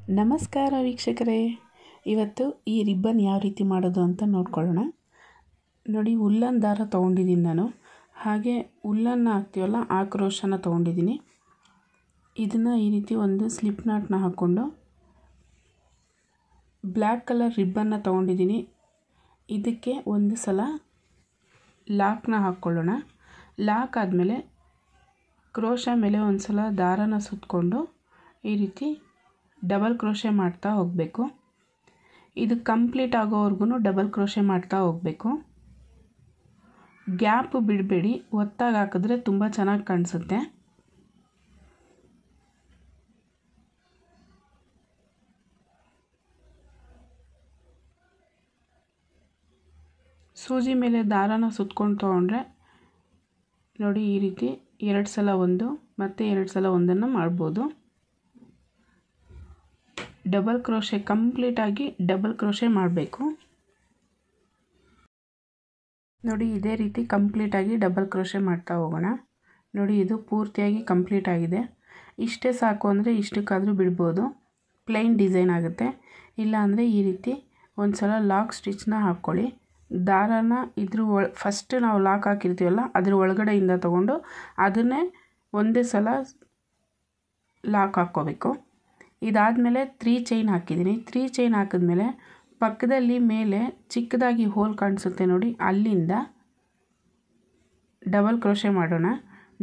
ನಮಸ್ಕಾರ ವೀಕ್ಷಕರೇ, ಇವತ್ತು ಈ ರಿಬ್ಬನ್ ಯಾವ ರೀತಿ ಮಾಡೋದು ಅಂತ ನೋಡ್ಕೊಳ್ಳೋಣ. ನೋಡಿ, ಉಲ್ಲನ್ ದಾರ ತೊಗೊಂಡಿದ್ದೀನಿ ನಾನು. ಹಾಗೆ ಉಲ್ಲನ್ನ ಹಾಕ್ತೀವಲ್ಲ ಆ ಕ್ರೋಶನ ತೊಗೊಂಡಿದ್ದೀನಿ. ಇದನ್ನು ಈ ರೀತಿ ಒಂದು ಸ್ಲಿಪ್ ನಾಟ್ನ ಹಾಕ್ಕೊಂಡು ಬ್ಲ್ಯಾಕ್ ಕಲರ್ ರಿಬ್ಬನ್ನ ತೊಗೊಂಡಿದ್ದೀನಿ. ಇದಕ್ಕೆ ಒಂದು ಸಲ ಲಾಕ್ನ ಹಾಕ್ಕೊಳ್ಳೋಣ. ಲಾಕ್ ಆದಮೇಲೆ ಕ್ರೋಶ ಮೇಲೆ ಒಂದು ಸಲ ದಾರನ ಸುತ್ತಕೊಂಡು ಈ ರೀತಿ ಡಬಲ್ ಕ್ರೋಶೆ ಮಾಡ್ತಾ ಹೋಗಬೇಕು. ಇದು ಕಂಪ್ಲೀಟ್ ಆಗೋವರೆಗೂ ಡಬಲ್ ಕ್ರೋಶೆ ಮಾಡ್ತಾ ಹೋಗಬೇಕು. ಗ್ಯಾಪ್ ಬಿಡಬೇಡಿ, ಒತ್ತಾಗಿ ಹಾಕಿದ್ರೆ ತುಂಬ ಚೆನ್ನಾಗಿ ಕಾಣಿಸುತ್ತೆ. ಸೂಜಿ ಮೇಲೆ ದಾರನ ಸುತ್ಕೊಂಡು ತೊಗೊಂಡ್ರೆ ನೋಡಿ, ಈ ರೀತಿ 2 ಸಲ ಒಂದು ಮತ್ತು 2 ಸಲ ಒಂದನ್ನು ಮಾಡ್ಬೋದು. ಡಬಲ್ ಕ್ರೋಶೆ ಕಂಪ್ಲೀಟಾಗಿ ಡಬಲ್ ಕ್ರೋಶೆ ಮಾಡಬೇಕು. ನೋಡಿ, ಇದೇ ರೀತಿ ಕಂಪ್ಲೀಟಾಗಿ ಡಬಲ್ ಕ್ರೋಶೆ ಮಾಡ್ತಾ ಹೋಗೋಣ. ನೋಡಿ, ಇದು ಪೂರ್ತಿಯಾಗಿ ಕಂಪ್ಲೀಟ್ ಆಗಿದೆ. ಇಷ್ಟೇ ಸಾಕು ಅಂದರೆ ಇಷ್ಟಕ್ಕಾದರೂ ಬಿಡ್ಬೋದು, ಪ್ಲೈನ್ ಡಿಸೈನ್ ಆಗುತ್ತೆ. ಇಲ್ಲ ಅಂದರೆ ಈ ರೀತಿ ಒಂದು ಸಲ ಲಾಕ್ ಸ್ಟಿಚ್ನ ಹಾಕ್ಕೊಳ್ಳಿ. ದಾರನ ಫಸ್ಟ್ ನಾವು ಲಾಕ್ ಹಾಕಿರ್ತೀವಲ್ಲ ಅದ್ರ ಒಳಗಡೆಯಿಂದ ತೊಗೊಂಡು ಅದನ್ನೇ ಒಂದೇ ಸಲ ಲಾಕ್ ಹಾಕ್ಕೋಬೇಕು. ಇದಾದಮೇಲೆ 3 ಚೈನ್ ಹಾಕಿದ್ದೀನಿ. 3 ಚೈನ್ ಹಾಕಿದ್ಮೇಲೆ ಪಕ್ಕದಲ್ಲಿ ಮೇಲೆ ಚಿಕ್ಕದಾಗಿ ಹೋಲ್ ಕಾಣಿಸುತ್ತೆ ನೋಡಿ, ಅಲ್ಲಿಂದ ಡಬಲ್ ಕ್ರೋಶೆ ಮಾಡೋಣ.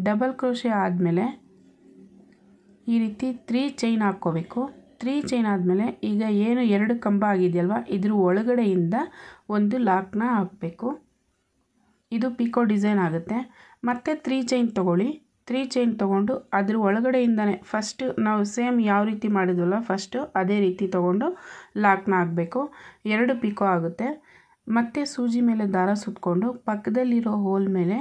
ಡಬಲ್ ಕ್ರೋಶೆ ಆದಮೇಲೆ ಈ ರೀತಿ 3 ಚೈನ್ ಹಾಕ್ಕೋಬೇಕು. 3 ಚೈನ್ ಆದಮೇಲೆ ಈಗ ಏನು 2 ಕಂಬ ಆಗಿದೆಯಲ್ವ, ಇದ್ರ ಒಳಗಡೆಯಿಂದ ಒಂದು ಲಾಕ್ನ ಹಾಕಬೇಕು. ಇದು ಪಿಕೋ ಡಿಸೈನ್ ಆಗುತ್ತೆ. ಮತ್ತು 3 ಚೈನ್ ತೊಗೊಳ್ಳಿ. 3 ಚೈನ್ ತೊಗೊಂಡು ಅದ್ರ ಒಳಗಡೆಯಿಂದನೇ ಫಸ್ಟ್ ನಾವು ಸೇಮ್ ಯಾವ ರೀತಿ ಮಾಡಿದ್ವಲ್ಲ ಫಸ್ಟು ಅದೇ ರೀತಿ ತೊಗೊಂಡು ಲಾಕ್ನ ಹಾಕಬೇಕು. 2 ಪಿಕೋ ಆಗುತ್ತೆ. ಮತ್ತು ಸೂಜಿ ಮೇಲೆ ದಾರ ಸುತ್ತಕೊಂಡು ಪಕ್ಕದಲ್ಲಿರೋ ಹೋಲ್ ಮೇಲೆ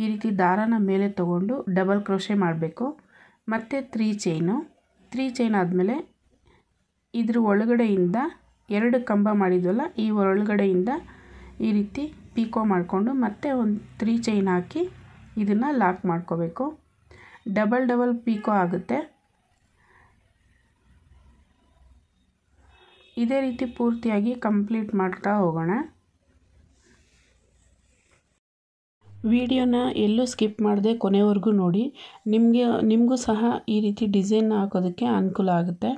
ಈ ರೀತಿ ದಾರನ ಮೇಲೆ ತೊಗೊಂಡು ಡಬಲ್ ಕ್ರೋಶೆ ಮಾಡಬೇಕು. ಮತ್ತು 3 ಚೈನ್ ಆದಮೇಲೆ ಇದ್ರ ಒಳಗಡೆಯಿಂದ 2 ಕಂಬ ಮಾಡಿದ್ವಲ್ಲ ಈ ಒಳಗಡೆಯಿಂದ ಈ ರೀತಿ ಪಿಕೋ ಮಾಡಿಕೊಂಡು ಮತ್ತೆ ಒಂದು 3 ಚೈನ್ ಹಾಕಿ ಇದನ್ನು ಲಾಕ್ ಮಾಡ್ಕೋಬೇಕು. ಡಬಲ್ ಪಿಕೋ ಆಗುತ್ತೆ. ಇದೇ ರೀತಿ ಪೂರ್ತಿಯಾಗಿ ಕಂಪ್ಲೀಟ್ ಮಾಡ್ತಾ ಹೋಗೋಣ. ವಿಡಿಯೋನ ಎಲ್ಲೂ ಸ್ಕಿಪ್ ಮಾಡದೆ ಕೊನೆವರೆಗೂ ನೋಡಿ. ನಿಮಗೂ ಸಹ ಈ ರೀತಿ ಡಿಸೈನ್ ಹಾಕೋದಕ್ಕೆ ಅನುಕೂಲ ಆಗುತ್ತೆ.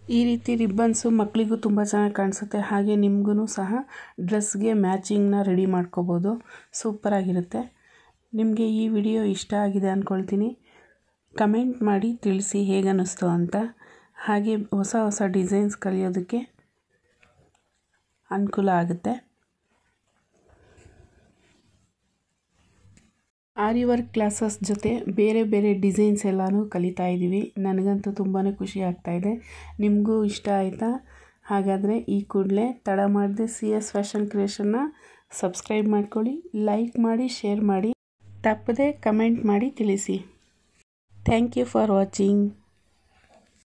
ಈ ರೀತಿ ರಿಬ್ಬನ್ಸು ಮಕ್ಕಳಿಗೂ ತುಂಬ ಚೆನ್ನಾಗಿ ಕಾಣಿಸುತ್ತೆ. ಹಾಗೆ ನಿಮಗೂ ಸಹ ಡ್ರೆಸ್ಗೆ ಮ್ಯಾಚಿಂಗ್ನ ರೆಡಿ ಮಾಡ್ಕೋಬೋದು. ಸೂಪರಾಗಿರುತ್ತೆ. ನಿಮಗೆ ಈ ವಿಡಿಯೋ ಇಷ್ಟ ಆಗಿದೆ ಅಂದ್ಕೊಳ್ತೀನಿ. ಕಮೆಂಟ್ ಮಾಡಿ ತಿಳಿಸಿ ಹೇಗೆ ಅನ್ನಿಸ್ತು ಅಂತ. ಹಾಗೆ ಹೊಸ ಡಿಸೈನ್ಸ್ ಕಲಿಯೋದಕ್ಕೆ ಅನುಕೂಲ ಆಗುತ್ತೆ. ಆರಿ ವರ್ಕ್ ಕ್ಲಾಸಸ್ ಜೊತೆ ಬೇರೆ ಬೇರೆ ಡಿಸೈನ್ಸ್ ಎಲ್ಲನೂ ಕಲಿತಾ ಇದ್ದೀವಿ. ನನಗಂತೂ ತುಂಬಾ ಖುಷಿ ಆಗ್ತಾಯಿದೆ. ನಿಮಗೂ ಇಷ್ಟ ಆಯಿತಾ? ಹಾಗಾದರೆ ಈ ಕೂಡಲೇ ತಡ ಮಾಡದೆ CS ಫ್ಯಾಷನ್ ಕ್ರಿಯೇಷನ್ನ ಸಬ್ಸ್ಕ್ರೈಬ್ ಮಾಡ್ಕೊಳ್ಳಿ, ಲೈಕ್ ಮಾಡಿ, ಶೇರ್ ಮಾಡಿ, ತಪ್ಪದೆ ಕಮೆಂಟ್ ಮಾಡಿ ತಿಳಿಸಿ. Thank you for watching.